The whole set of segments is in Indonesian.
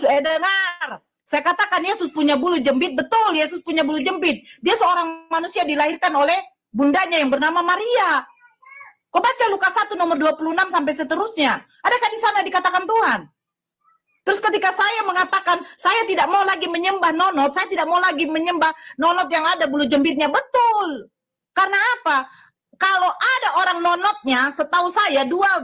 dengar. Saya katakan Yesus punya bulu jembit, betul Yesus punya bulu jembit. Dia seorang manusia dilahirkan oleh bundanya yang bernama Maria. Kau baca Lukas 1 nomor 26 sampai seterusnya. Adakah di sana dikatakan Tuhan? Terus ketika saya mengatakan, saya tidak mau lagi menyembah nonot, saya tidak mau lagi menyembah nonot yang ada bulu jembitnya. Betul. Karena apa? Kalau ada orang nonotnya, setahu saya, dua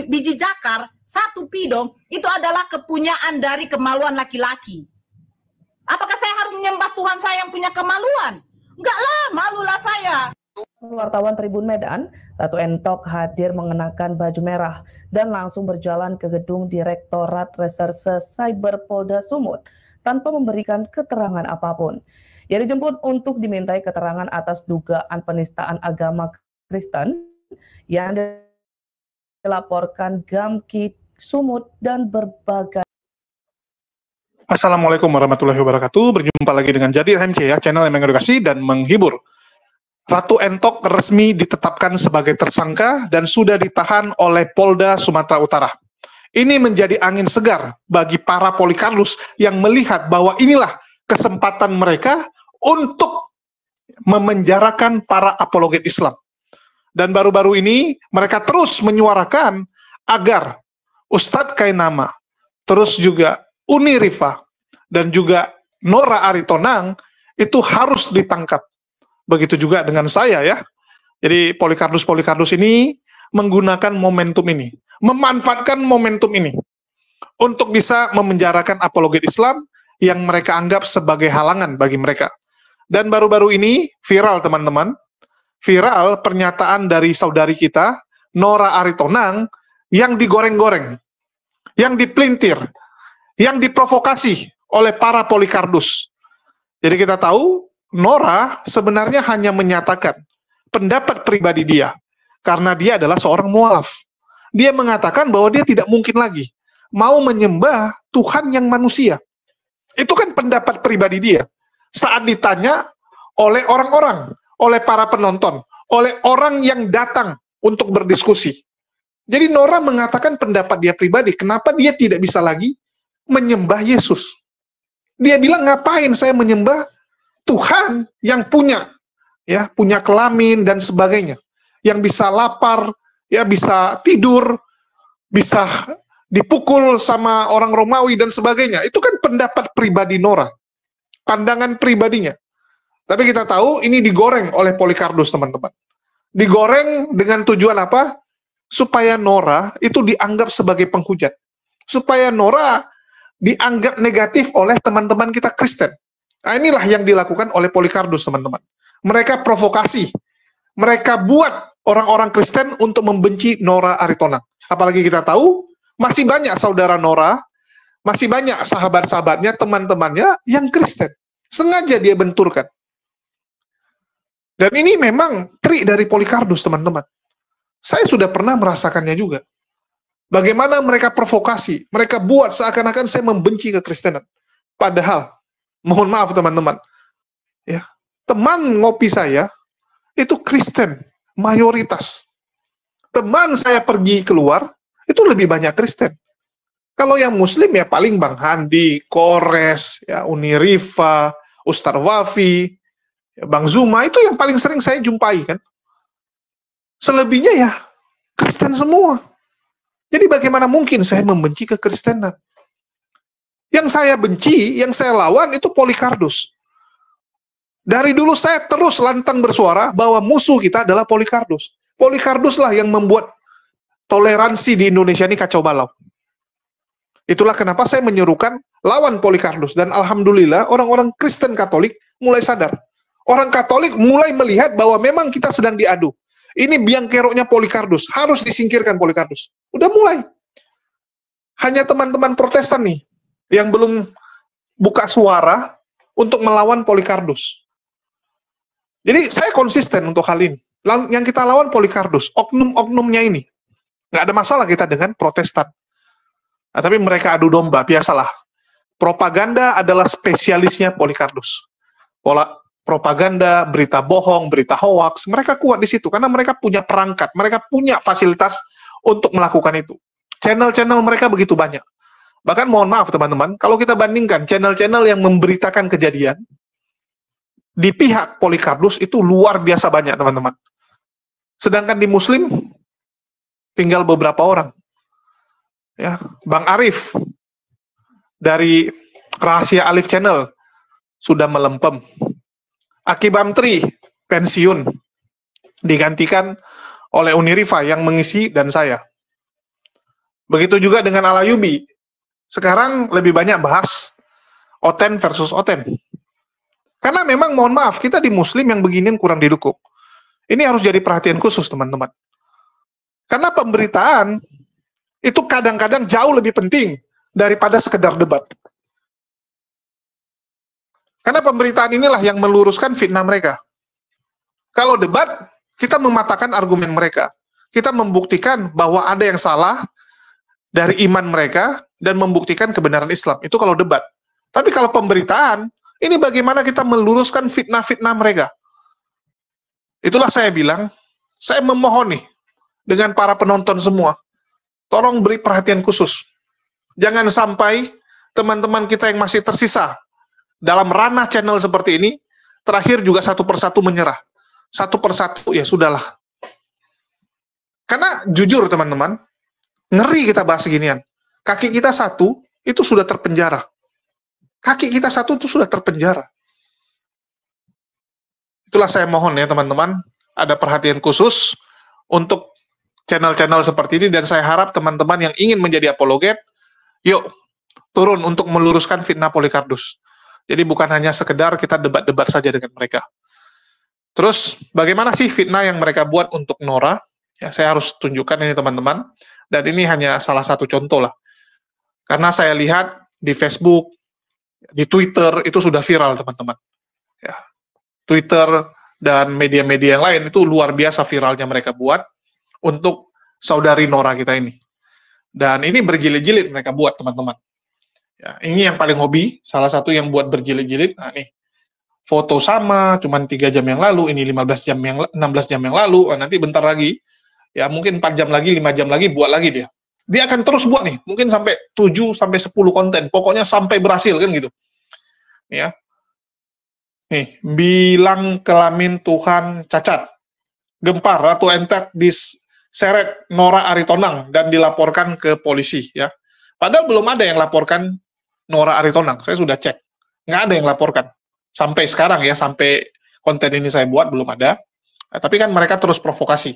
biji jakar, satu pidong, itu adalah kepunyaan dari kemaluan laki-laki. Apakah saya harus menyembah Tuhan saya yang punya kemaluan? Enggak lah, malulah saya. Wartawan Tribun Medan, Ratu Entok hadir mengenakan baju merah dan langsung berjalan ke gedung Direktorat Reserse Cyber Polda Sumut tanpa memberikan keterangan apapun. Ia dijemput untuk dimintai keterangan atas dugaan penistaan agama Kristen yang dilaporkan Gamki Sumut dan berbagai. Assalamualaikum warahmatullahi wabarakatuh. Berjumpa lagi dengan Jadi HMC ya, channel yang mengedukasi dan menghibur. Ratu Entok resmi ditetapkan sebagai tersangka dan sudah ditahan oleh Polda Sumatera Utara. Ini menjadi angin segar bagi para Polikarpus yang melihat bahwa inilah kesempatan mereka untuk memenjarakan para apologet Islam. Dan baru-baru ini mereka terus menyuarakan agar Ustadz Kainama, terus juga Uni Rifa, dan juga Nora Aritonang itu harus ditangkap. Begitu juga dengan saya ya. Jadi Polikarpus ini menggunakan momentum ini, memanfaatkan momentum ini untuk bisa memenjarakan apologet Islam yang mereka anggap sebagai halangan bagi mereka. Dan baru-baru ini viral teman-teman, viral pernyataan dari saudari kita, Nora Aritonang, yang digoreng-goreng, yang dipelintir, yang diprovokasi oleh para Polikarpus. Jadi kita tahu, Nora sebenarnya hanya menyatakan pendapat pribadi dia, karena dia adalah seorang mualaf. Dia mengatakan bahwa dia tidak mungkin lagi mau menyembah Tuhan yang manusia. Itu kan pendapat pribadi dia. Saat ditanya oleh orang-orang, oleh para penonton, oleh orang yang datang untuk berdiskusi. Jadi Nora mengatakan pendapat dia pribadi, kenapa dia tidak bisa lagi menyembah Yesus. Dia bilang, ngapain saya menyembah Tuhan yang punya kelamin dan sebagainya, yang bisa lapar, ya bisa tidur, bisa dipukul sama orang Romawi dan sebagainya. Itu kan pendapat pribadi Nora, pandangan pribadinya. Tapi kita tahu ini digoreng oleh Polikarpus, teman-teman. Digoreng dengan tujuan apa? Supaya Nora itu dianggap sebagai penghujat. Supaya Nora dianggap negatif oleh teman-teman kita Kristen. Nah, inilah yang dilakukan oleh Polikarpus, teman-teman. Mereka provokasi. Mereka buat orang-orang Kristen untuk membenci Nora Aritonang. Apalagi kita tahu, masih banyak saudara Nora, masih banyak sahabat-sahabatnya, teman-temannya yang Kristen. Sengaja dia benturkan. Dan ini memang trik dari Polikarpus, teman-teman. Saya sudah pernah merasakannya juga. Bagaimana mereka provokasi, mereka buat seakan-akan saya membenci kekristenan. Padahal, mohon maaf teman-teman, ya, teman ngopi saya itu Kristen, mayoritas. Teman saya pergi keluar, itu lebih banyak Kristen. Kalau yang Muslim ya paling Bang Handi, Kores, ya, Uni Rifa, Ustadz Wafi, ya, Bang Zuma, itu yang paling sering saya jumpai kan. Selebihnya ya Kristen semua. Jadi bagaimana mungkin saya membenci kekristenan? Yang saya benci, yang saya lawan itu Polikarpus. Dari dulu saya terus lantang bersuara bahwa musuh kita adalah Polikarpus. Polikarpus lah yang membuat toleransi di Indonesia ini kacau balau. Itulah kenapa saya menyerukan lawan Polikarpus. Dan alhamdulillah orang-orang Kristen Katolik mulai sadar. Orang Katolik mulai melihat bahwa memang kita sedang diadu. Ini biang keroknya Polikarpus, harus disingkirkan Polikarpus. Udah mulai. Hanya teman-teman Protestan nih yang belum buka suara untuk melawan Polikarpus. Jadi saya konsisten untuk hal ini. Yang kita lawan Polikarpus, oknum-oknumnya ini. Nggak ada masalah kita dengan Protestan. Nah, tapi mereka adu domba, biasalah. Propaganda adalah spesialisnya Polikarpus. Propaganda, berita bohong, berita hoax, mereka kuat di situ karena mereka punya perangkat, mereka punya fasilitas untuk melakukan itu. Channel-channel mereka begitu banyak. Bahkan mohon maaf teman-teman, kalau kita bandingkan channel-channel yang memberitakan kejadian, di pihak Polycarpus itu luar biasa banyak teman-teman. Sedangkan di Muslim, tinggal beberapa orang. Ya, Bang Arif, dari Rahasia Alif Channel, sudah melempem. Aki Bamtri, pensiun, digantikan oleh Unirifa yang mengisi dan saya. Begitu juga dengan Alayubi. Sekarang lebih banyak bahas Oten versus Oten. Karena memang mohon maaf, kita di Muslim yang beginian kurang didukung. Ini harus jadi perhatian khusus teman-teman. Karena pemberitaan itu kadang-kadang jauh lebih penting daripada sekedar debat. Karena pemberitaan inilah yang meluruskan fitnah mereka. Kalau debat, kita mematahkan argumen mereka. Kita membuktikan bahwa ada yang salah dari iman mereka dan membuktikan kebenaran Islam. Itu kalau debat. Tapi kalau pemberitaan, ini bagaimana kita meluruskan fitnah-fitnah mereka. Itulah saya bilang, saya memohon nih dengan para penonton semua, tolong beri perhatian khusus. Jangan sampai teman-teman kita yang masih tersisa dalam ranah channel seperti ini, terakhir juga satu persatu menyerah. Satu persatu, ya sudahlah. Karena jujur teman-teman, ngeri kita bahas ginian. Kaki kita satu, itu sudah terpenjara. Kaki kita satu itu sudah terpenjara. Itulah saya mohon ya teman-teman, ada perhatian khusus untuk channel-channel seperti ini, dan saya harap teman-teman yang ingin menjadi apologet, yuk turun untuk meluruskan fitnah Polycarpus. Jadi bukan hanya sekedar kita debat-debat saja dengan mereka. Terus bagaimana sih fitnah yang mereka buat untuk Nora? Ya, saya harus tunjukkan ini teman-teman, dan ini hanya salah satu contoh lah. Karena saya lihat di Facebook, di Twitter itu sudah viral teman-teman. Ya, Twitter dan media-media yang lain itu luar biasa viralnya mereka buat untuk saudari Nora kita ini. Dan ini berjilid-jilid mereka buat teman-teman. Ya, ini yang paling hobi, salah satu yang buat berjilid-jilid. Nah nih, foto sama, cuman 3 jam yang lalu, ini 16 jam yang lalu, nanti bentar lagi, ya mungkin 4 jam lagi, 5 jam lagi, buat lagi dia. Dia akan terus buat nih, mungkin sampai 7 sampai 10 konten, pokoknya sampai berhasil kan gitu. Ya. Nih, bilang kelamin Tuhan cacat. Gempar Ratu Entek diseret Nora Aritonang dan dilaporkan ke polisi ya. Padahal belum ada yang laporkan Nora Aritonang, saya sudah cek. Nggak ada yang laporkan. Sampai sekarang ya, sampai konten ini saya buat belum ada. Nah, tapi kan mereka terus provokasi.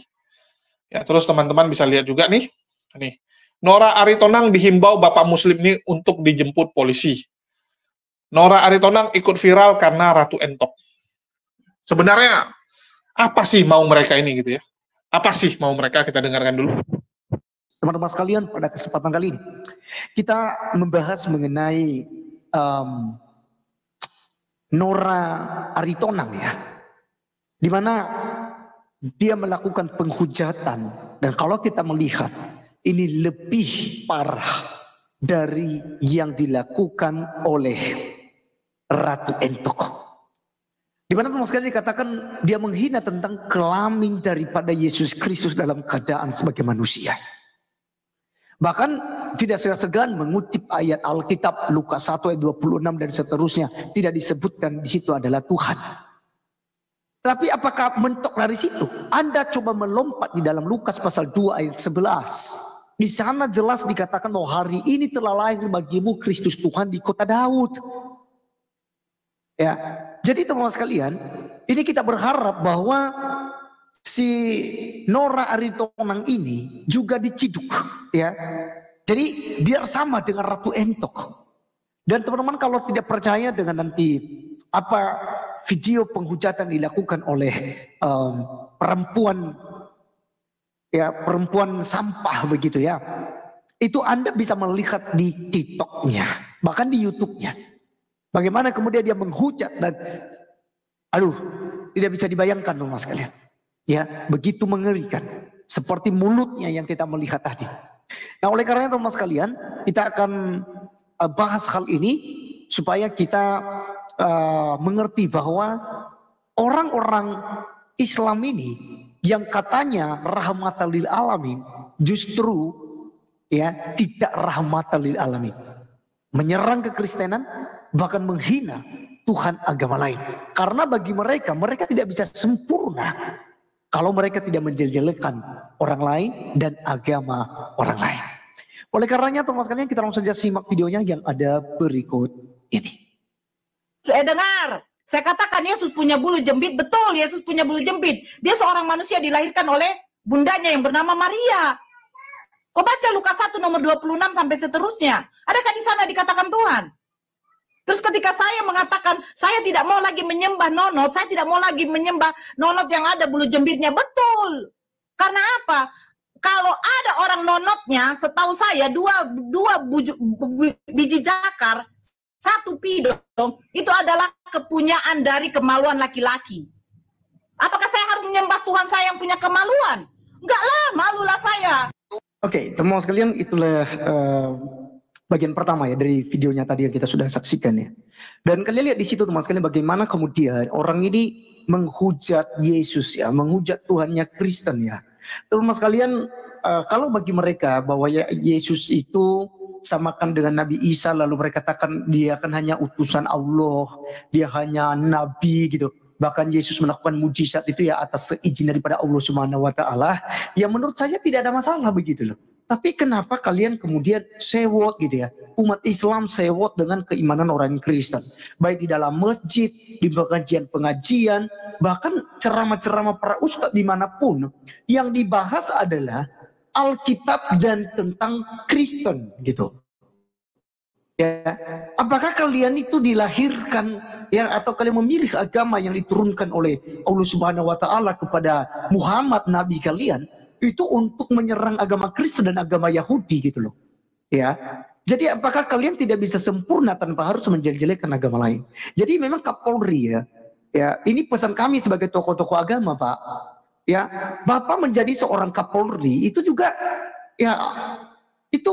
Ya, terus teman-teman bisa lihat juga nih. Nih. Nora Aritonang dihimbau Bapak Muslim ini untuk dijemput polisi. Nora Aritonang ikut viral karena Ratu Entok. Sebenarnya apa sih mau mereka ini gitu ya? Apa sih mau mereka? Kita dengarkan dulu. Teman-teman sekalian, pada kesempatan kali ini kita membahas mengenai Nora Aritonang ya, di mana dia melakukan penghujatan, dan kalau kita melihat ini lebih parah dari yang dilakukan oleh Ratu Entok. Di mana teman sekalian dikatakan dia menghina tentang kelamin daripada Yesus Kristus dalam keadaan sebagai manusia. Bahkan tidak segan mengutip ayat Alkitab Lukas 1 ayat 26 dan seterusnya, tidak disebutkan di situ adalah Tuhan. Tapi apakah mentok dari situ? Anda coba melompat di dalam Lukas pasal 2 ayat 11. Di sana jelas dikatakan bahwa hari ini telah lahir bagimu Kristus Tuhan di kota Daud. Ya, jadi teman-teman sekalian, ini kita berharap bahwa si Nora Aritonang ini juga diciduk, ya. Jadi biar sama dengan Ratu Entok. Dan teman-teman kalau tidak percaya dengan nanti apa video penghujatan dilakukan oleh perempuan, ya perempuan sampah begitu ya, itu Anda bisa melihat di TikToknya, bahkan di YouTube-nya. Bagaimana kemudian dia menghujat dan aduh, tidak bisa dibayangkan teman-teman sekalian. Ya, begitu mengerikan. Seperti mulutnya yang kita melihat tadi. Nah, oleh karena itu teman-teman sekalian, kita akan bahas hal ini supaya kita mengerti bahwa orang-orang Islam ini yang katanya rahmatan lil alamin justru ya tidak rahmatan lil alamin. menyerang kekristenan, bahkan menghina Tuhan agama lain. Karena bagi mereka, mereka tidak bisa sempurna kalau mereka tidak menjelek-jelekan orang lain dan agama orang lain. Oleh karenanya teman-teman sekalian, kita langsung saja simak videonya yang ada berikut ini. Saya dengar, saya katakan Yesus punya bulu jembit, betul Yesus punya bulu jembit. Dia seorang manusia dilahirkan oleh bundanya yang bernama Maria. Kau baca Lukas 1 nomor 26 sampai seterusnya. Adakah di sana dikatakan Tuhan? Terus ketika saya mengatakan, saya tidak mau lagi menyembah nonot, saya tidak mau lagi menyembah nonot yang ada bulu jembitnya. Betul. Karena apa? Kalau ada orang nonotnya, setahu saya, dua biji jakar, satu pidong, itu adalah kepunyaan dari kemaluan laki-laki. Apakah saya harus menyembah Tuhan saya yang punya kemaluan? Enggak lah, malulah saya. Oke, teman-teman sekalian, itulah bagian pertama ya dari videonya tadi yang kita sudah saksikan ya. Dan kalian lihat di situ teman sekalian bagaimana kemudian orang ini menghujat Yesus ya, menghujat Tuhannya Kristen ya. Teman sekalian, kalau bagi mereka bahwa Yesus itu samakan dengan Nabi Isa, lalu mereka katakan dia kan hanya utusan Allah, dia hanya nabi gitu. Bahkan Yesus melakukan mujizat itu ya atas seizin daripada Allah Subhanahu wa taala. Ya menurut saya tidak ada masalah begitu loh. Tapi kenapa kalian kemudian sewot gitu ya? Umat Islam sewot dengan keimanan orang Kristen. Baik di dalam masjid, di pengajian, bahkan ceramah-ceramah para ustadz dimanapun. Yang dibahas adalah Alkitab dan tentang Kristen gitu. Ya, apakah kalian itu dilahirkan ya atau kalian memilih agama yang diturunkan oleh Allah Subhanahu wa taala kepada Muhammad nabi kalian itu untuk menyerang agama Kristen dan agama Yahudi gitu loh. Ya. Jadi apakah kalian tidak bisa sempurna tanpa harus menjelek-jelekan agama lain? Jadi memang Kapolri ya. Ya, ini pesan kami sebagai tokoh-tokoh agama, Pak. Ya, Bapak menjadi seorang Kapolri itu juga ya itu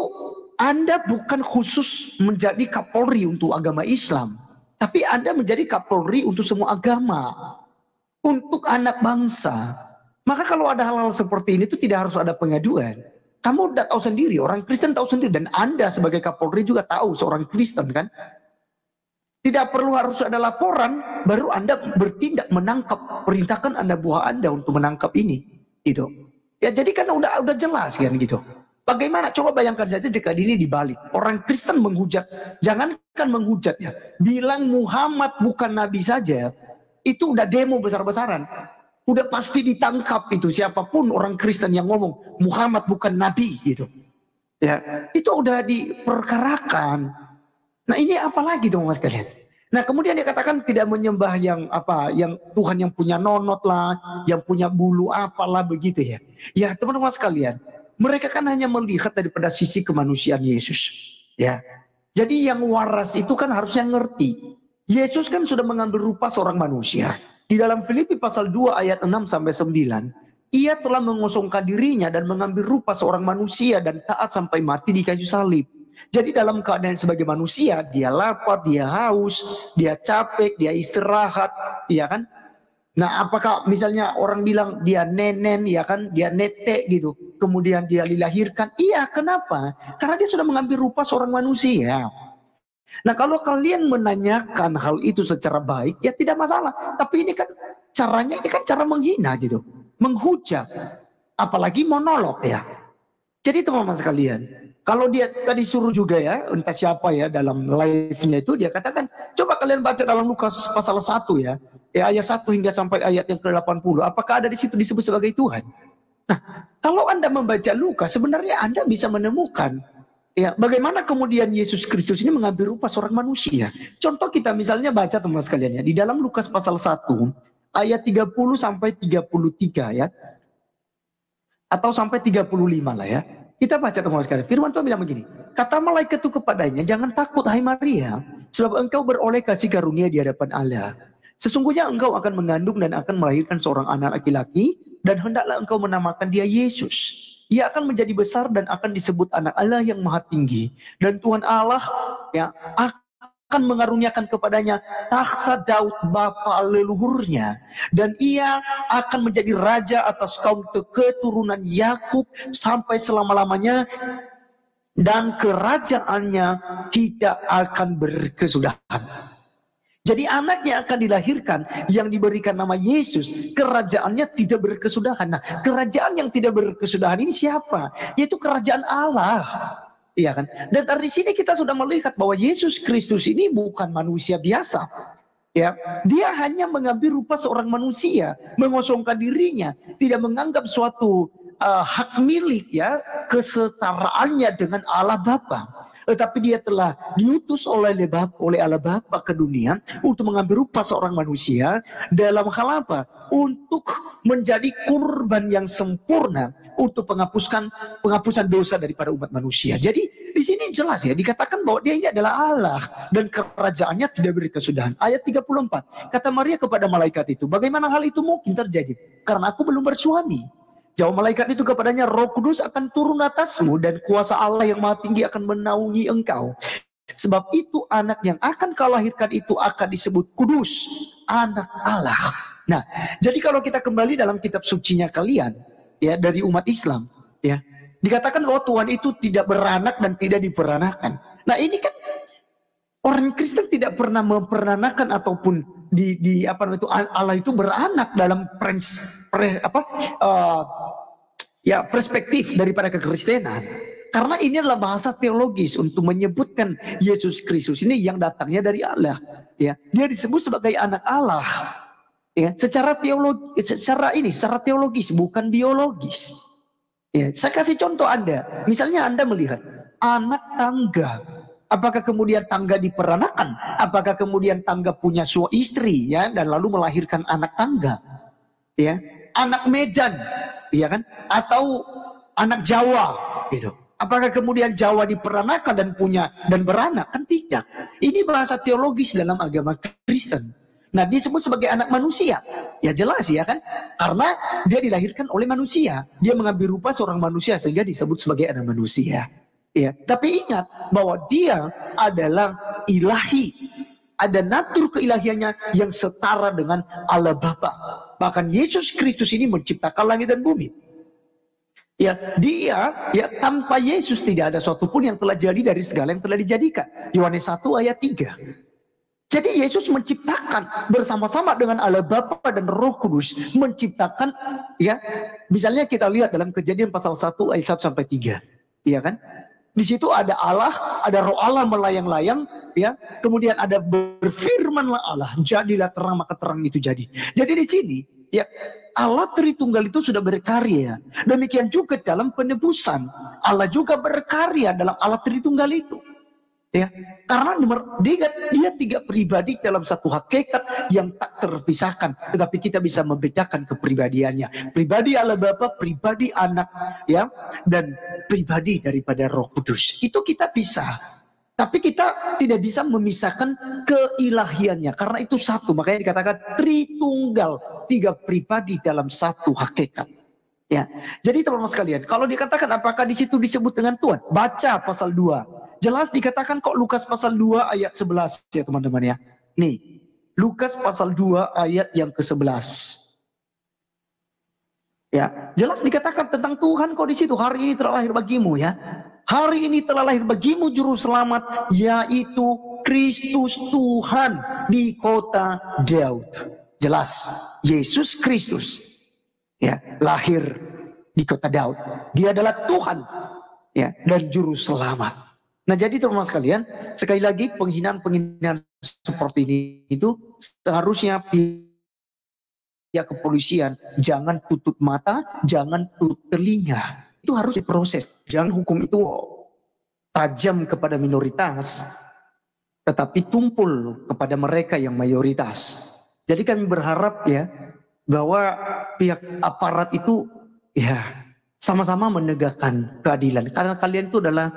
Anda bukan khusus menjadi Kapolri untuk agama Islam, tapi Anda menjadi Kapolri untuk semua agama, untuk anak bangsa. Maka kalau ada hal-hal seperti ini itu tidak harus ada pengaduan. Kamu udah tahu sendiri, orang Kristen tahu sendiri, dan Anda sebagai Kapolri juga tahu seorang Kristen kan. Tidak perlu harus ada laporan, baru Anda bertindak menangkap, perintahkan Anda buah Anda untuk menangkap ini, gitu. Ya jadi kan udah jelas kan gitu. Bagaimana? Coba bayangkan saja jika ini dibalik. Orang Kristen menghujat, jangankan menghujat ya, bilang Muhammad bukan nabi saja, itu udah demo besar-besaran. Udah pasti ditangkap itu siapapun orang Kristen yang ngomong Muhammad bukan nabi gitu. Ya, itu udah diperkarakan. Nah, ini apa lagi dong Mas kalian? Nah, kemudian dia katakan tidak menyembah yang apa, yang Tuhan yang punya nonot lah, yang punya bulu apalah begitu ya. Ya, teman-teman sekalian, mereka kan hanya melihat daripada sisi kemanusiaan Yesus. Ya. Jadi yang waras itu kan harusnya ngerti. Yesus kan sudah mengambil rupa seorang manusia. Di dalam Filipi pasal 2 ayat 6 sampai 9, ia telah mengosongkan dirinya dan mengambil rupa seorang manusia dan taat sampai mati di kayu salib. Jadi dalam keadaan sebagai manusia, dia lapar, dia haus, dia capek, dia istirahat, ya kan? Nah, apakah misalnya orang bilang dia nenen, ya kan? Dia netek gitu. Kemudian dia dilahirkan. Iya, kenapa? Karena dia sudah mengambil rupa seorang manusia. Nah, kalau kalian menanyakan hal itu secara baik, ya tidak masalah. Tapi ini kan caranya, ini kan cara menghina gitu. Menghujat. Apalagi monolog ya. Jadi teman-teman sekalian, kalau dia tadi suruh juga ya, entah siapa ya dalam live-nya itu, dia katakan, coba kalian baca dalam Lukas pasal 1 ya. Ayat 1 hingga sampai ayat yang ke-80. Apakah ada di situ disebut sebagai Tuhan? Nah, kalau Anda membaca Lukas, sebenarnya Anda bisa menemukan ya, bagaimana kemudian Yesus Kristus ini mengambil rupa seorang manusia. Contoh kita misalnya baca teman sekalian ya, di dalam Lukas pasal 1 ayat 30 sampai 33 ya. Atau sampai 35 lah ya. Kita baca teman sekalian. Firman Tuhan bilang begini. Kata malaikat itu kepadanya, jangan takut hai Maria, sebab engkau beroleh kasih karunia di hadapan Allah. Sesungguhnya engkau akan mengandung dan akan melahirkan seorang anak laki-laki, dan hendaklah engkau menamakan dia Yesus. Ia akan menjadi besar dan akan disebut anak Allah yang maha tinggi. Dan Tuhan Allah ya akan mengaruniakan kepadanya takhta Daud bapa leluhurnya. Dan ia akan menjadi raja atas kaum keturunan Yakub sampai selama-lamanya. dan kerajaannya tidak akan berkesudahan. Jadi anaknya akan dilahirkan yang diberikan nama Yesus, kerajaannya tidak berkesudahan. Nah, kerajaan yang tidak berkesudahan ini siapa? Yaitu kerajaan Allah. Iya kan? Dan dari sini kita sudah melihat bahwa Yesus Kristus ini bukan manusia biasa. Ya, dia hanya mengambil rupa seorang manusia, mengosongkan dirinya, tidak menganggap suatu hak milik ya, kesetaraannya dengan Allah Bapa. Tetapi dia telah diutus oleh Allah Bapa ke dunia untuk mengambil rupa seorang manusia dalam hal apa? Untuk menjadi kurban yang sempurna untuk penghapusan dosa daripada umat manusia. Jadi di sini jelas ya dikatakan bahwa dia ini adalah Allah dan kerajaannya tidak berkesudahan. Ayat 34, kata Maria kepada malaikat itu, bagaimana hal itu mungkin terjadi? Karena aku belum bersuami. Jawab malaikat itu kepadanya, Roh Kudus akan turun atasmu dan kuasa Allah yang Maha Tinggi akan menaungi engkau. Sebab itu anak yang akan kau lahirkan itu akan disebut kudus, anak Allah. Nah, jadi kalau kita kembali dalam kitab sucinya kalian, ya dari umat Islam, ya dikatakan bahwa Tuhan itu tidak beranak dan tidak diperanakan. Nah ini kan orang Kristen tidak pernah memperanakan ataupun Allah itu beranak dalam perspektif daripada kekristenan. Karena ini adalah bahasa teologis untuk menyebutkan Yesus Kristus ini yang datangnya dari Allah. Ya, dia disebut sebagai anak Allah. Ya, secara teologis bukan biologis. Ya, saya kasih contoh Anda. Misalnya Anda melihat anak tangga. Apakah kemudian tangga diperanakan? Apakah kemudian tangga punya suami istri ya dan lalu melahirkan anak tangga? Ya, anak Medan, ya kan? Atau anak Jawa gitu. Apakah kemudian Jawa diperanakan dan beranak? Kan tidak. Ini bahasa teologis dalam agama Kristen. Nah, disebut sebagai anak manusia. Ya jelas ya kan? Karena dia dilahirkan oleh manusia. Dia mengambil rupa seorang manusia sehingga disebut sebagai anak manusia. Ya, tapi ingat bahwa dia adalah ilahi. Ada natur keilahiannya yang setara dengan Allah Bapa. Bahkan Yesus Kristus ini menciptakan langit dan bumi. Ya, dia ya tanpa Yesus tidak ada suatu pun yang telah jadi dari segala yang telah dijadikan. Yohanes 1 ayat 3. Jadi Yesus menciptakan bersama-sama dengan Allah Bapa dan Roh Kudus menciptakan ya. Misalnya kita lihat dalam Kejadian pasal 1 ayat 1 sampai 3. Iya kan? Di situ ada Allah, ada Roh Allah melayang-layang, ya. Kemudian ada berfirmanlah Allah, jadilah terang maka terang itu jadi. Jadi di sini, ya Allah Tritunggal itu sudah berkarya. Demikian juga dalam penebusan, Allah juga berkarya dalam Allah Tritunggal itu. Ya, karena dia tiga pribadi dalam satu hakikat yang tak terpisahkan, tetapi kita bisa membedakan kepribadiannya. Pribadi Allah Bapa, pribadi Anak, ya, dan pribadi daripada Roh Kudus. Itu kita bisa. Tapi kita tidak bisa memisahkan keilahiannya karena itu satu. Makanya dikatakan Tritunggal, tiga pribadi dalam satu hakikat. Ya. Jadi teman-teman sekalian, kalau dikatakan apakah di situ disebut dengan Tuhan? Baca pasal 2. Jelas dikatakan kok Lukas pasal 2 ayat 11 ya teman-teman ya. Nih, Lukas pasal 2 ayat yang ke-11. Ya, jelas dikatakan tentang Tuhan kok di situ. Hari ini telah lahir bagimu ya. Hari ini telah lahir bagimu juru selamat yaitu Kristus Tuhan di kota Daud. Jelas Yesus Kristus ya lahir di kota Daud. Dia adalah Tuhan ya dan juru selamat. Nah jadi teman-teman sekalian, sekali lagi penghinaan-penghinaan seperti ini itu seharusnya pihak kepolisian jangan tutup mata, jangan tutup telinga. Itu harus diproses. Jangan hukum itu tajam kepada minoritas, tetapi tumpul kepada mereka yang mayoritas. Jadi kami berharap ya bahwa pihak aparat itu ya sama-sama menegakkan keadilan. Karena kalian itu adalah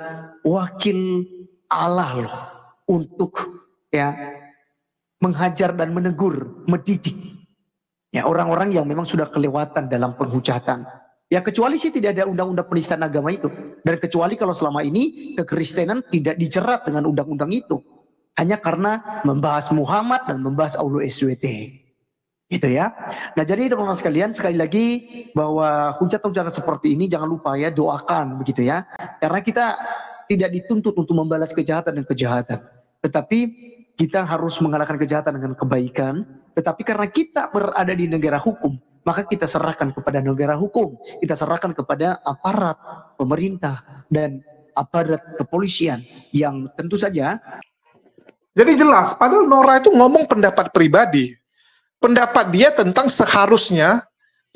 wakil Allah loh untuk ya menghajar dan menegur, mendidik ya orang-orang yang memang sudah kelewatan dalam penghujatan. Ya kecuali sih tidak ada undang-undang penistaan agama itu. Dan kecuali kalau selama ini kekristenan tidak dijerat dengan undang-undang itu. Hanya karena membahas Muhammad dan membahas Aulu SWT. Gitu ya. Nah jadi teman-teman sekalian sekali lagi bahwa hujatan-hujatan seperti ini jangan lupa ya doakan begitu ya. Karena kita tidak dituntut untuk membalas kejahatan dan kejahatan. Tetapi kita harus mengalahkan kejahatan dengan kebaikan. Tetapi karena kita berada di negara hukum, maka kita serahkan kepada negara hukum. Kita serahkan kepada aparat pemerintah dan aparat kepolisian yang tentu saja. Jadi jelas, padahal Nora itu ngomong pendapat pribadi. Pendapat dia tentang seharusnya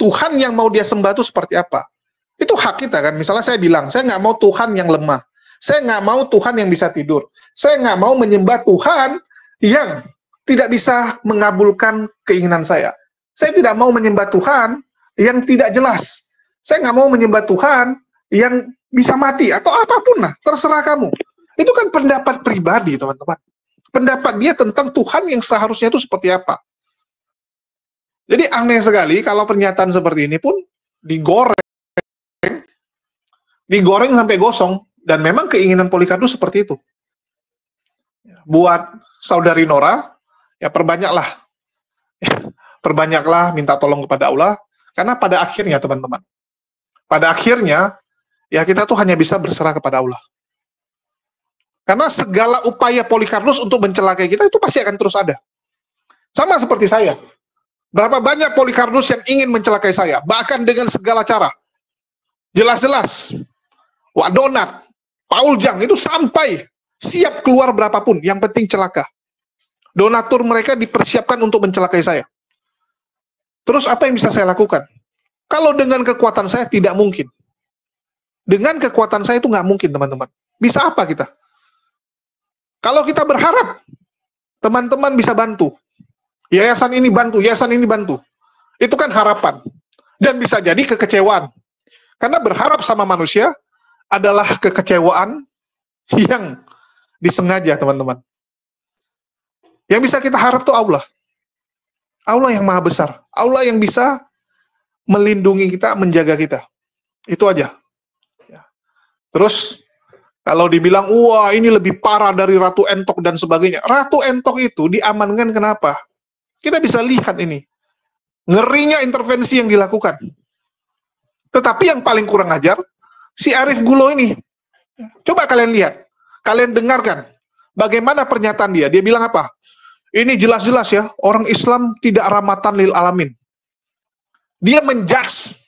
Tuhan yang mau dia sembah itu seperti apa. Itu hak kita kan. Misalnya saya bilang, saya nggak mau Tuhan yang lemah. Saya nggak mau Tuhan yang bisa tidur. Saya nggak mau menyembah Tuhan yang tidak bisa mengabulkan keinginan saya. Saya tidak mau menyembah Tuhan yang tidak jelas. Saya nggak mau menyembah Tuhan yang bisa mati atau apapun lah. Terserah kamu. Itu kan pendapat pribadi, teman-teman. Pendapat dia tentang Tuhan yang seharusnya itu seperti apa. Jadi aneh sekali kalau pernyataan seperti ini pun digoreng sampai gosong. Dan memang keinginan Polikarpus seperti itu. Buat saudari Nora, ya perbanyaklah minta tolong kepada Allah, karena pada akhirnya teman-teman, pada akhirnya ya kita tuh hanya bisa berserah kepada Allah. Karena segala upaya Polikarpus untuk mencelakai kita itu pasti akan terus ada. Sama seperti saya. Berapa banyak Polikarpus yang ingin mencelakai saya, bahkan dengan segala cara. Jelas-jelas, Wak Donat, Paul Jang itu sampai siap keluar berapapun, yang penting celaka. Donatur mereka dipersiapkan untuk mencelakai saya. Terus apa yang bisa saya lakukan? Kalau dengan kekuatan saya tidak mungkin. Dengan kekuatan saya itu nggak mungkin, teman-teman. Bisa apa kita? Kalau kita berharap teman-teman bisa bantu, yayasan ini bantu, yayasan ini bantu, itu kan harapan. Dan bisa jadi kekecewaan. Karena berharap sama manusia adalah kekecewaan yang disengaja, teman-teman. Yang bisa kita harap tuh Allah. Allah yang maha besar. Allah yang bisa melindungi kita, menjaga kita. Itu aja. Terus, kalau dibilang, wah ini lebih parah dari Ratu Entok dan sebagainya. Ratu Entok itu diamankan kenapa? Kita bisa lihat ini. Ngerinya intervensi yang dilakukan. Tetapi yang paling kurang ajar, si Arif Gulo ini. Coba kalian lihat. Kalian dengarkan. Bagaimana pernyataan dia. Dia bilang apa? Ini jelas-jelas ya, orang Islam tidak rahmatan lil alamin. Dia menjudge.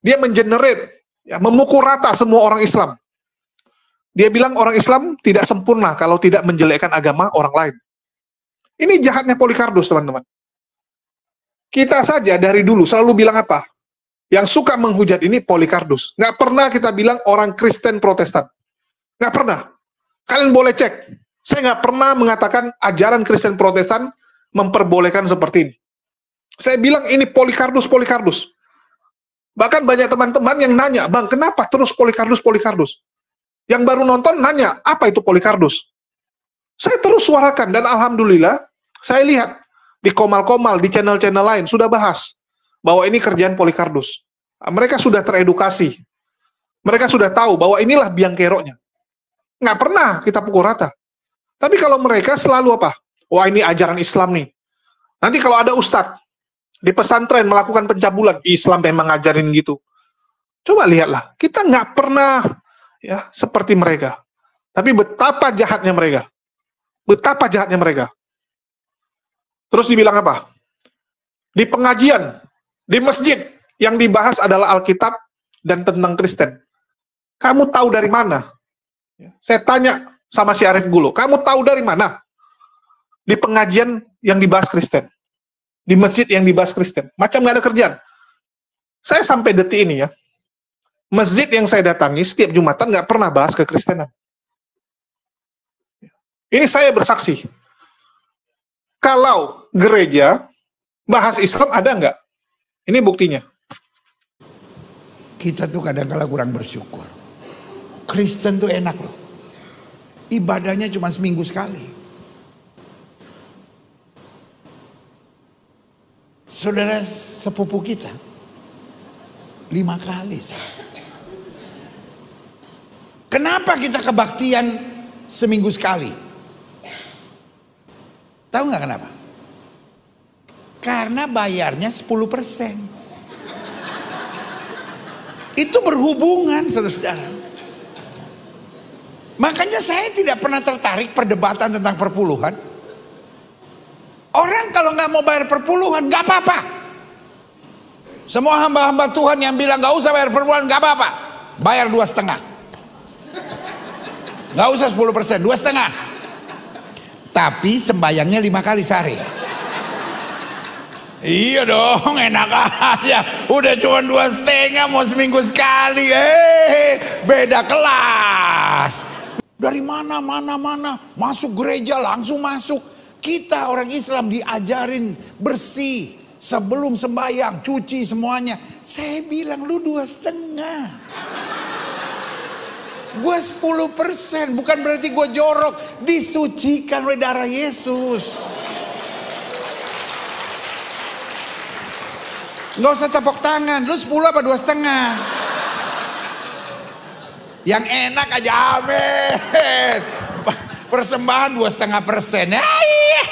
Dia mengenerate. Ya, memukul rata semua orang Islam. Dia bilang orang Islam tidak sempurna kalau tidak menjelekkan agama orang lain. Ini jahatnya Polikarpus, teman-teman. Kita saja dari dulu selalu bilang apa? Yang suka menghujat ini Polikarpus. Nggak pernah kita bilang orang Kristen Protestan. Nggak pernah. Kalian boleh cek. Saya nggak pernah mengatakan ajaran Kristen Protestan memperbolehkan seperti ini. Saya bilang ini Polikarpus. Bahkan banyak teman-teman yang nanya, Bang, kenapa terus Polikarpus? Yang baru nonton nanya, apa itu Polikarpus? Saya terus suarakan, dan alhamdulillah, saya lihat di Komal-Komal, di channel-channel lain, sudah bahas bahwa ini kerjaan Polikarpus. Mereka sudah teredukasi. Mereka sudah tahu bahwa inilah biang keroknya. Nggak pernah kita pukul rata. Tapi kalau mereka selalu apa? Wah, ini ajaran Islam nih. Nanti kalau ada ustadz di pesantren melakukan pencabulan, Islam memang ngajarin gitu. Coba lihatlah, kita nggak pernah ya seperti mereka. Tapi betapa jahatnya mereka. Betapa jahatnya mereka. Terus dibilang apa? Di pengajian, di masjid, yang dibahas adalah Alkitab dan tentang Kristen. Kamu tahu dari mana? Saya tanya sama si Arif Gulo, kamu tahu dari mana? Di pengajian yang dibahas Kristen. Di masjid yang dibahas Kristen. Macam nggak ada kerjaan. Saya sampai detik ini ya, masjid yang saya datangi setiap Jumatan nggak pernah bahas kekristenan. Ini saya bersaksi. Kalau gereja bahas Islam ada nggak? Ini buktinya. Kita tuh kadang-kadang kurang bersyukur. Kristen tuh enak loh. Ibadahnya cuma seminggu sekali. Saudara sepupu kita 5 kali. Kenapa kita kebaktian seminggu sekali? Tahu nggak kenapa? Karena bayarnya 10%. Itu berhubungan, saudara-saudara. Makanya saya tidak pernah tertarik perdebatan tentang perpuluhan. Orang kalau nggak mau bayar perpuluhan nggak apa-apa. Semua hamba-hamba Tuhan yang bilang nggak usah bayar perpuluhan nggak apa-apa, bayar 2,5. Nggak usah 10%, 2,5. Tapi sembayangnya 5 kali sehari. Iya dong, enak aja. Udah cuma 2,5 mau seminggu sekali. Beda kelas. Dari mana masuk gereja langsung masuk. Kita orang Islam diajarin bersih sebelum sembahyang, cuci semuanya. Saya bilang lu 2,5. Gue 10%, bukan berarti gue jorok. Disucikan oleh darah Yesus. Nggak usah tepuk tangan. Lu 10 apa 2,5? Yang enak aja, amin. Persembahan 2,5%. Iya.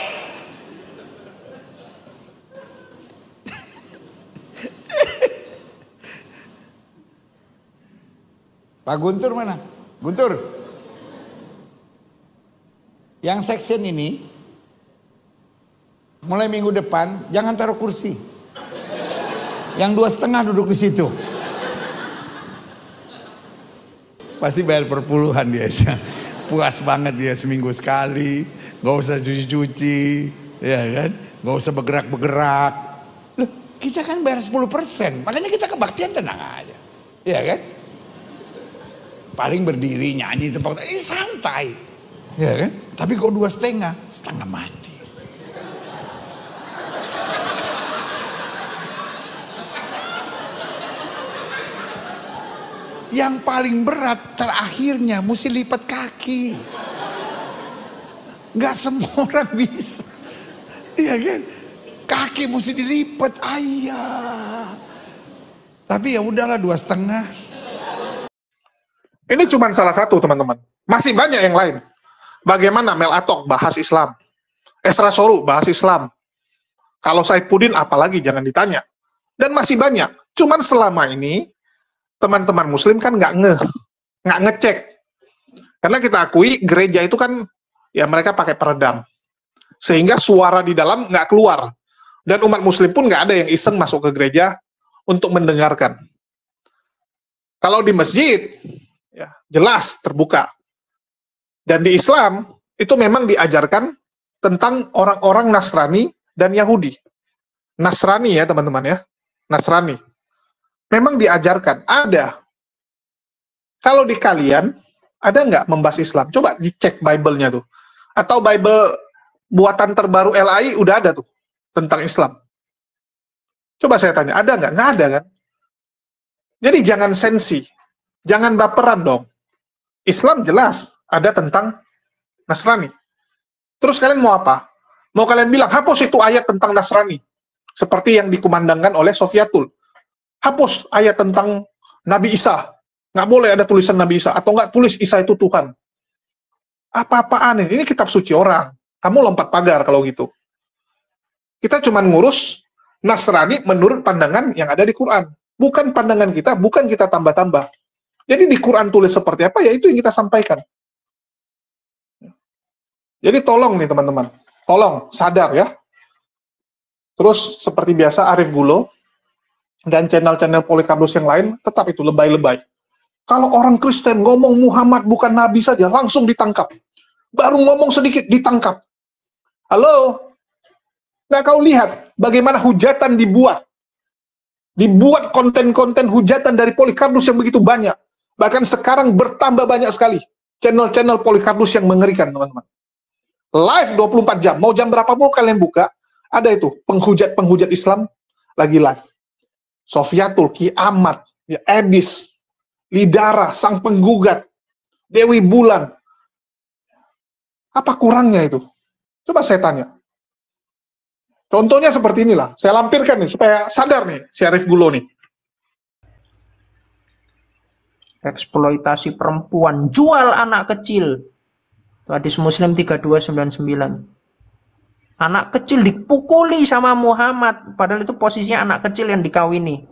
Pak Guntur mana? Guntur. Yang section ini mulai minggu depan jangan taruh kursi. Yang 2,5 duduk di situ. Pasti bayar perpuluhan dia. Puas banget dia seminggu sekali. Gak usah cuci-cuci. Ya kan? Gak usah bergerak-bergerak. Loh, kita kan bayar 10%. Makanya kita kebaktian tenang aja. Ya kan? Paling berdiri nyanyi tempat santai. Ya kan? Tapi kok 2,5, setengah mati. Yang paling berat terakhirnya mesti lipat kaki. Nggak semua orang bisa. Iya kan? Kaki mesti dilipat, ayah. Tapi ya udahlah 2,5. Ini cuma salah satu, teman-teman. Masih banyak yang lain. Bagaimana Mel Atok bahas Islam, Esra Soru bahas Islam. Kalau Saifuddin apalagi jangan ditanya. Dan masih banyak. Cuman selama ini teman-teman Muslim kan nggak ngecek. Karena kita akui gereja itu kan ya mereka pakai peredam, sehingga suara di dalam nggak keluar. Dan umat Muslim pun nggak ada yang iseng masuk ke gereja untuk mendengarkan. Kalau di masjid ya jelas terbuka. Dan di Islam itu memang diajarkan tentang orang-orang Nasrani dan Yahudi. Nasrani ya teman-teman ya, Nasrani. Memang diajarkan, ada. Kalau di kalian, ada nggak membahas Islam? Coba dicek Bible-nya tuh. Atau Bible buatan terbaru LAI udah ada tuh, tentang Islam. Coba saya tanya, ada nggak? Nggak ada kan? Jadi jangan sensi, jangan baperan dong. Islam jelas, ada tentang Nasrani. Terus kalian mau apa? Mau kalian bilang, hapus itu ayat tentang Nasrani. Seperti yang dikumandangkan oleh Sofiatul. Hapus ayat tentang Nabi Isa. Nggak boleh ada tulisan Nabi Isa. Atau nggak tulis Isa itu Tuhan. Apa-apaan ini? Ini kitab suci orang. Kamu lompat pagar kalau gitu. Kita cuma ngurus Nasrani menurut pandangan yang ada di Quran. Bukan pandangan kita, bukan kita tambah-tambah. Jadi di Quran tulis seperti apa, ya itu yang kita sampaikan. Jadi tolong nih teman-teman. Tolong, sadar ya. Terus seperti biasa Arif Gulo dan channel-channel Polycarpus yang lain, tetap itu lebay-lebay. Kalau orang Kristen ngomong Muhammad bukan Nabi saja, langsung ditangkap. Baru ngomong sedikit, ditangkap. Halo? Nggak kau lihat bagaimana hujatan dibuat? Dibuat konten-konten hujatan dari Polycarpus yang begitu banyak. Bahkan sekarang bertambah banyak sekali. Channel-channel Polycarpus yang mengerikan, teman-teman. Live 24 jam. Mau jam berapa mau kalian buka, ada itu, penghujat-penghujat Islam lagi live. Sofiatul, Ki Ahmad, ya, Edis, Lidara, Sang Penggugat, Dewi Bulan. Apa kurangnya itu? Coba saya tanya. Contohnya seperti inilah. Saya lampirkan nih, supaya sadar nih, si Arif Gulo nih. Eksploitasi perempuan, jual anak kecil. Hadis Muslim 3299. Anak kecil dipukuli sama Muhammad, padahal itu posisinya anak kecil yang dikawini.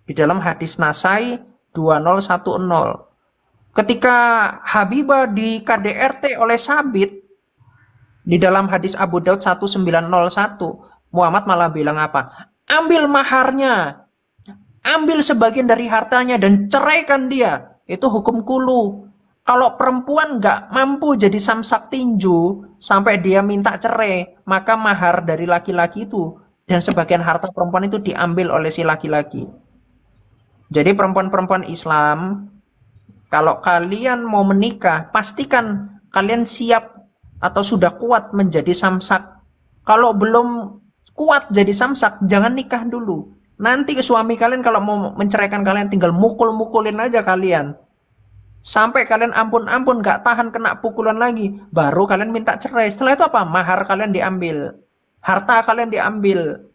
Di dalam hadis Nasai 2010. Ketika Habibah di KDRT oleh Sabit, di dalam hadis Abu Daud 1901, Muhammad malah bilang apa? Ambil maharnya, ambil sebagian dari hartanya dan ceraikan dia. Itu hukum kulu. Kalau perempuan nggak mampu jadi samsak tinju sampai dia minta cerai, maka mahar dari laki-laki itu dan sebagian harta perempuan itu diambil oleh si laki-laki. Jadi perempuan-perempuan Islam, kalau kalian mau menikah, pastikan kalian siap atau sudah kuat menjadi samsak. Kalau belum kuat jadi samsak, jangan nikah dulu. Nanti suami kalian kalau mau menceraikan kalian tinggal mukul-mukulin aja kalian. Sampai kalian ampun-ampun gak tahan kena pukulan lagi, baru kalian minta cerai. Setelah itu apa? Mahar kalian diambil, harta kalian diambil,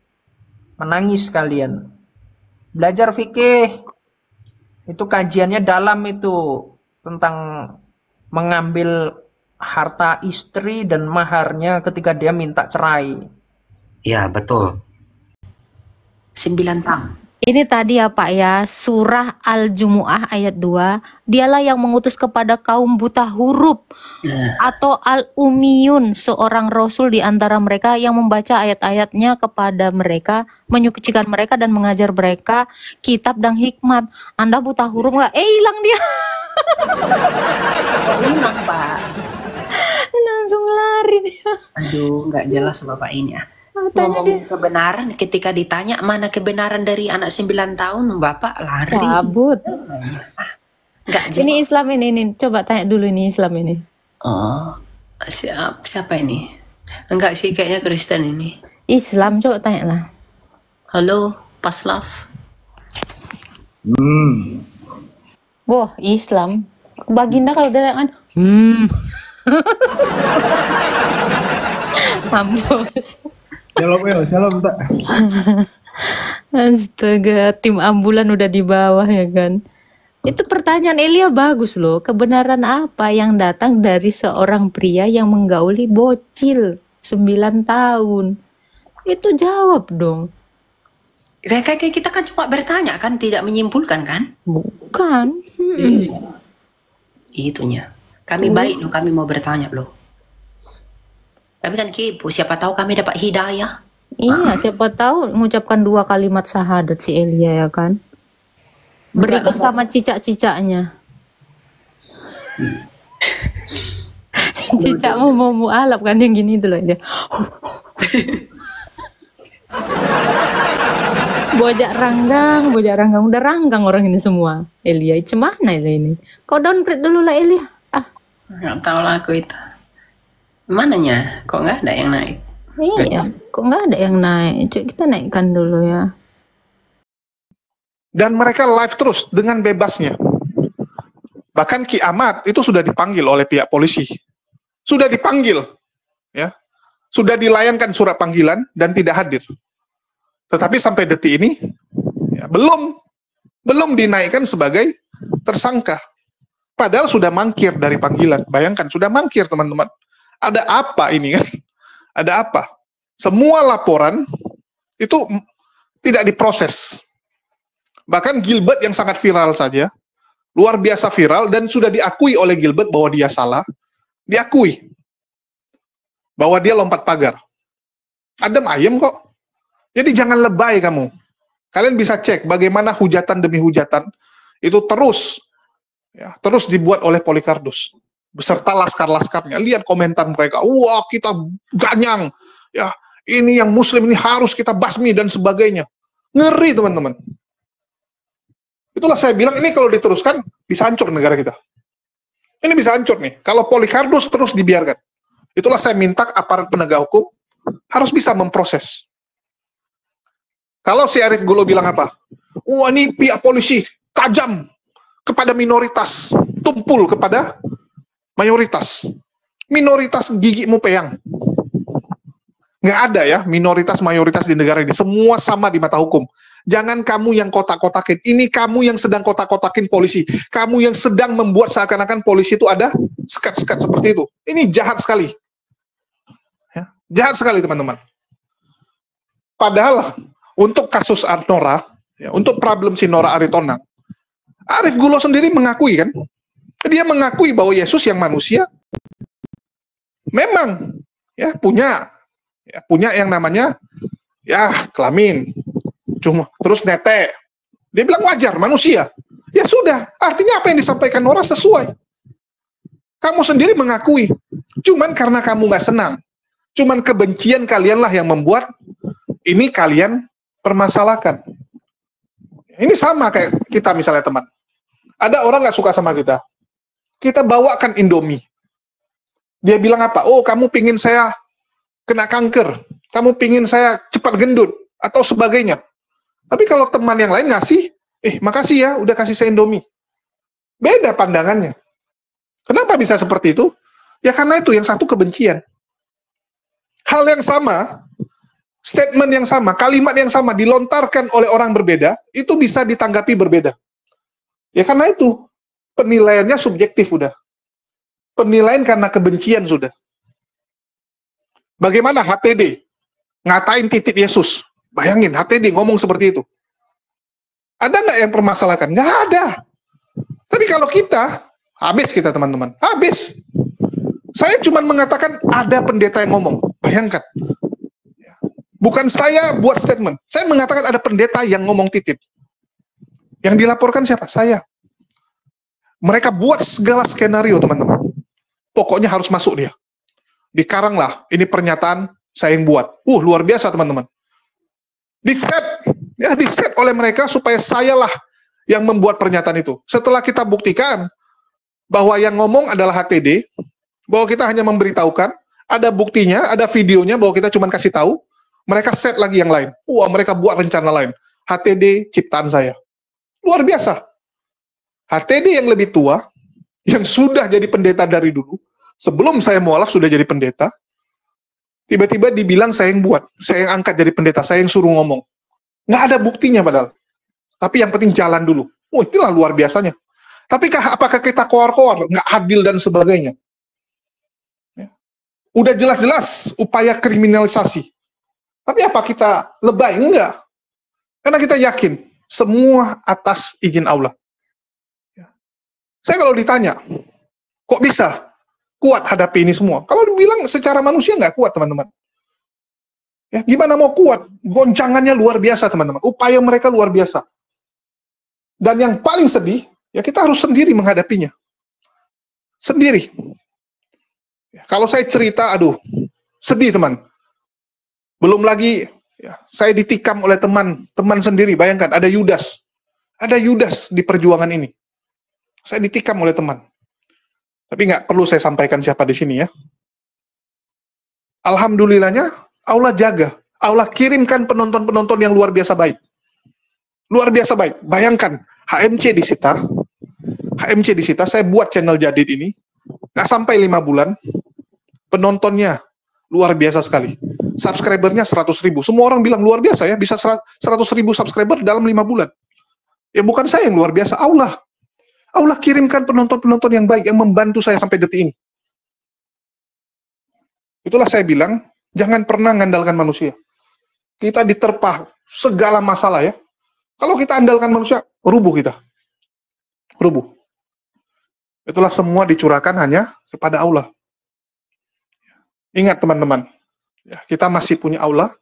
menangis kalian. Belajar fikih, itu kajiannya dalam itu, tentang mengambil harta istri dan maharnya ketika dia minta cerai. Ya, betul. 9 tahun. Ini tadi ya Pak ya, surah Al-Jumu'ah ayat 2, dialah yang mengutus kepada kaum buta huruf atau al-umiyun, seorang rasul di antara mereka yang membaca ayat-ayatnya kepada mereka, menyucikan mereka dan mengajar mereka kitab dan hikmat. Anda buta huruf nggak? Hilang dia. Hilang, Pak. Langsung lari dia. Aduh, nggak jelas Bapak ini ya. Matanya Ngomongin kebenaran, ketika ditanya mana kebenaran dari anak 9 tahun, Bapak lari. cabut. Nggak jelas. Ini Islam ini. Coba tanya dulu ini Islam ini. Oh, siapa ini? Enggak sih, kayaknya Kristen ini. Islam, coba tanya lah. Halo, Paslav. Wah, Islam. Baginda kalau dia kan, mampus. Shalom, Pak. Astaga, tim ambulan udah di bawah ya kan. Itu pertanyaan Elia bagus loh. Kebenaran apa yang datang dari seorang pria yang menggauli bocil 9 tahun? Itu jawab dong. Kayak kita kan cuma bertanya kan, tidak menyimpulkan kan? Bukan. Itunya. Kami baik loh, kami mau bertanya loh. Kami kan kepo, siapa tahu kami dapat hidayah. Iya, siapa tahu mengucapkan 2 kalimat syahadat si Elia ya kan. Berikan sama cicak-cicaknya. Cicak mau mualaf kan yang gini itu loh dia. Bojak ranggang udah ranggang orang ini semua. Elia, cemana ini? Kau downgrade dulu lah Elia. Nggak tahu lah aku itu. Mananya? Kok nggak ada yang naik? Iya, kok nggak ada yang naik? Coba kita naikkan dulu ya. Dan mereka live terus dengan bebasnya. Bahkan Ki Ahmad itu sudah dipanggil oleh pihak polisi. Sudah dipanggil. Ya. Sudah dilayangkan surat panggilan dan tidak hadir. Tetapi sampai detik ini ya, belum dinaikkan sebagai tersangka. Padahal sudah mangkir dari panggilan. Bayangkan, sudah mangkir teman-teman. Ada apa ini kan? Ada apa? Semua laporan itu tidak diproses. Bahkan Gilbert yang sangat viral saja, luar biasa viral dan sudah diakui oleh Gilbert bahwa dia salah, diakui bahwa dia lompat pagar. Adem ayem kok. Jadi jangan lebay kamu. Kalian bisa cek bagaimana hujatan demi hujatan itu terus dibuat oleh Polycarpus beserta laskar-laskarnya. Lihat komentar mereka, wah kita ganyang, ya ini yang Muslim ini harus kita basmi dan sebagainya. Ngeri teman-teman. Itulah saya bilang ini kalau diteruskan bisa hancur negara kita. Ini bisa hancur nih. Kalau Polycarpus terus dibiarkan. Itulah saya minta aparat penegak hukum harus bisa memproses. Kalau si Arief Gulo bilang apa? Wah ini pihak polisi tajam kepada minoritas, tumpul kepada mayoritas. Minoritas gigimu peyang. Nggak ada ya minoritas mayoritas di negara ini. Semua sama di mata hukum. Jangan kamu yang kotak-kotakin. Ini kamu yang sedang kotak-kotakin polisi. Kamu yang sedang membuat seakan-akan polisi itu ada sekat-sekat seperti itu. Ini jahat sekali. Ya, jahat sekali teman-teman. Padahal untuk kasus Nora, ya, untuk problem si Nora Aritonang, Arief Gulo sendiri mengakui kan, Dia mengakui bahwa Yesus yang manusia memang ya punya yang namanya ya kelamin, cuma terus netek. Dia bilang wajar, manusia. Ya sudah, artinya apa yang disampaikan Nora sesuai. Kamu sendiri mengakui. Cuman karena kamu nggak senang. Cuman kebencian kalianlah yang membuat ini kalian permasalahkan. Ini sama kayak kita misalnya teman. Ada orang nggak suka sama kita. Kita bawakan Indomie. Dia bilang apa? Oh, kamu pingin saya kena kanker. Kamu pingin saya cepat gendut. Atau sebagainya. Tapi kalau teman yang lain ngasih, makasih ya, udah kasih saya Indomie. Beda pandangannya. Kenapa bisa seperti itu? Ya karena itu, yang satu kebencian. Hal yang sama, statement yang sama, kalimat yang sama dilontarkan oleh orang berbeda, itu bisa ditanggapi berbeda. Ya karena itu, penilaiannya subjektif udah. Penilaian karena kebencian sudah. Bagaimana HTD ngatain titik Yesus? Bayangin, HTD ngomong seperti itu. Ada nggak yang permasalahkan? Nggak ada. Tapi kalau kita, habis kita teman-teman, habis. Saya cuma mengatakan ada pendeta yang ngomong. Bayangkan. Bukan saya buat statement. Saya mengatakan ada pendeta yang ngomong titik. Yang dilaporkan siapa? Saya. Mereka buat segala skenario, teman-teman. Pokoknya harus masuk dia. Dikaranglah, ini pernyataan saya yang buat. Luar biasa, teman-teman. Di-set oleh mereka supaya sayalah yang membuat pernyataan itu. Setelah kita buktikan bahwa yang ngomong adalah HTD, bahwa kita hanya memberitahukan, ada buktinya, ada videonya bahwa kita cuma kasih tahu, mereka set lagi yang lain. Mereka buat rencana lain. HTD ciptaan saya. Luar biasa. HTD yang lebih tua, yang sudah jadi pendeta dari dulu, sebelum saya mualaf sudah jadi pendeta, tiba-tiba dibilang saya yang buat, saya yang angkat jadi pendeta, saya yang suruh ngomong. Nggak ada buktinya padahal. Tapi yang penting jalan dulu. Itulah luar biasanya. Tapi apakah kita koar-koar, nggak adil dan sebagainya? Udah jelas-jelas upaya kriminalisasi. Tapi apa kita lebay? Enggak. Karena kita yakin, semua atas izin Allah. Saya kalau ditanya, kok bisa kuat hadapi ini semua? Kalau dibilang secara manusia nggak kuat, teman-teman. Ya, gimana mau kuat? Goncangannya luar biasa, teman-teman. Upaya mereka luar biasa. Dan yang paling sedih, ya kita harus sendiri menghadapinya. Sendiri. Ya, kalau saya cerita, sedih, teman. Belum lagi, ya, saya ditikam oleh teman sendiri. Bayangkan, ada Yudas. Ada Yudas di perjuangan ini. Saya ditikam oleh teman. Tapi nggak perlu saya sampaikan siapa di sini ya. Alhamdulillahnya, Allah jaga. Allah kirimkan penonton-penonton yang luar biasa baik. Luar biasa baik. Bayangkan, HMC disita. HMC disita, saya buat channel Jadid ini. Nggak sampai 5 bulan. Penontonnya luar biasa sekali. Subscribernya 100.000. Semua orang bilang luar biasa ya, bisa 100.000 subscriber dalam 5 bulan. Ya bukan saya yang luar biasa, Allah. Allah kirimkan penonton-penonton yang baik, yang membantu saya sampai detik ini. Itulah saya bilang, jangan pernah mengandalkan manusia. Kita diterpa segala masalah ya. Kalau kita andalkan manusia, rubuh kita. Rubuh. Itulah semua dicurahkan hanya kepada Allah. Ingat teman-teman, ya, kita masih punya Allah,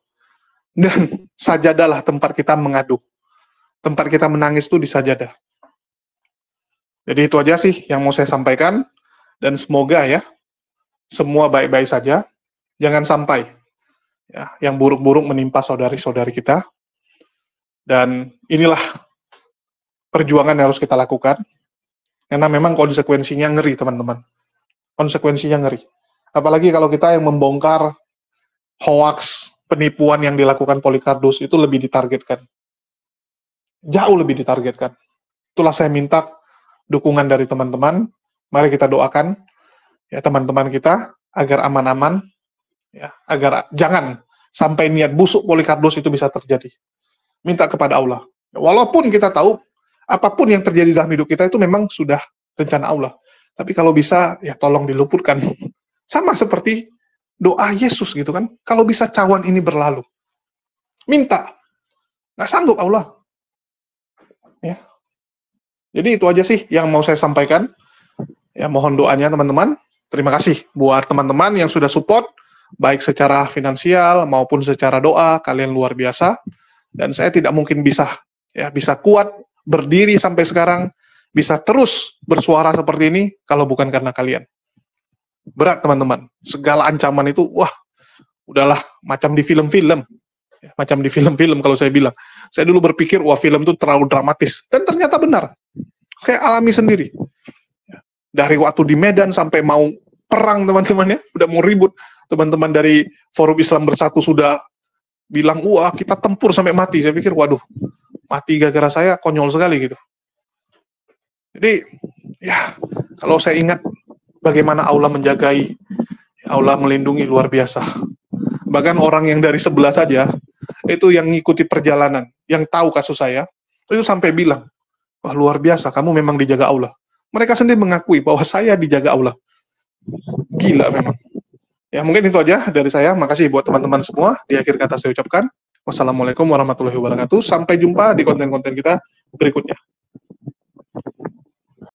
dan sajadalah tempat kita mengadu. Tempat kita menangis itu di sajadah. Jadi itu aja sih yang mau saya sampaikan, dan semoga ya, semua baik-baik saja, jangan sampai ya, yang buruk-buruk menimpa saudari-saudari kita, dan inilah perjuangan yang harus kita lakukan, karena memang konsekuensinya ngeri teman-teman, konsekuensinya ngeri, apalagi kalau kita yang membongkar hoaks, penipuan yang dilakukan Polycardos itu lebih ditargetkan, jauh lebih ditargetkan. Itulah saya minta dukungan dari teman-teman. Mari kita doakan ya teman-teman kita agar aman-aman, ya, agar jangan sampai niat busuk Polycardos itu bisa terjadi. Minta kepada Allah. Walaupun kita tahu apapun yang terjadi dalam hidup kita itu memang sudah rencana Allah. Tapi kalau bisa ya tolong diluputkan. Sama seperti doa Yesus gitu kan. Kalau bisa cawan ini berlalu. Minta. Nggak sanggup Allah. Ya. Jadi itu aja sih yang mau saya sampaikan. Ya, mohon doanya teman-teman. Terima kasih buat teman-teman yang sudah support, baik secara finansial maupun secara doa. Kalian luar biasa. Dan saya tidak mungkin bisa kuat berdiri sampai sekarang, bisa terus bersuara seperti ini kalau bukan karena kalian. Berat teman-teman. Segala ancaman itu, wah, udahlah macam di film-film. Macam di film-film kalau saya bilang. Saya dulu berpikir, wah film itu terlalu dramatis. Dan ternyata benar. Kayak alami sendiri. Dari waktu di Medan sampai mau perang teman-teman ya, udah mau ribut. Teman-teman dari Forum Islam Bersatu sudah bilang, wah kita tempur sampai mati. Saya pikir, waduh, mati gara-gara saya konyol sekali gitu. Jadi, ya kalau saya ingat bagaimana Allah menjagai, Allah melindungi luar biasa. Bahkan orang yang dari sebelah saja, itu yang ngikuti perjalanan, yang tahu kasus saya, itu sampai bilang, wah luar biasa, kamu memang dijaga Allah. Mereka sendiri mengakui bahwa saya dijaga Allah. Gila memang. Ya mungkin itu aja dari saya. Makasih buat teman-teman semua. Di akhir kata saya ucapkan, wassalamualaikum warahmatullahi wabarakatuh. Sampai jumpa di konten-konten kita berikutnya.